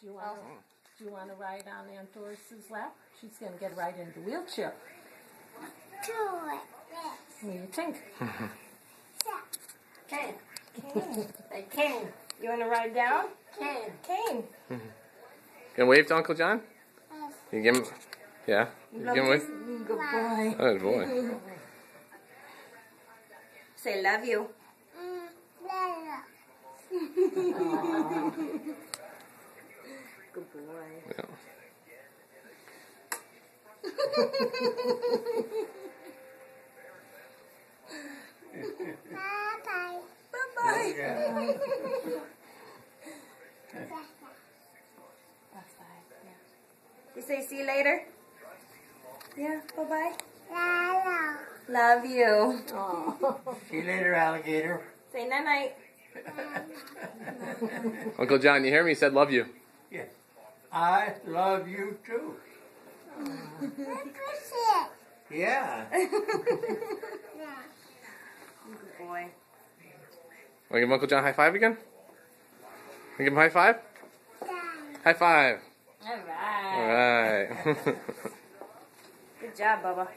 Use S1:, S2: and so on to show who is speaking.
S1: Do you want to ride on Aunt Doris's lap? She's going to get right in the wheelchair. What do you think?
S2: Kane. Hey, Kane. You want to ride down? Kane.
S3: Gonna wave to Uncle John? You give him, yeah. You give him a wave?
S2: Good boy.
S3: Oh, good boy.
S2: Say love you. Good boy.
S3: Yeah.
S2: Bye-bye. You say see you later? Yeah, bye-bye. Love you.
S4: See you later, alligator.
S2: Say night-night.
S3: Uncle John, you hear me? He said love you.
S4: Yes. I love you too. Yeah.
S2: Good boy.
S3: Want to give Uncle John a high five again? Want to give him a high five? High five.
S2: All right.
S3: All right.
S2: Good job, Bubba.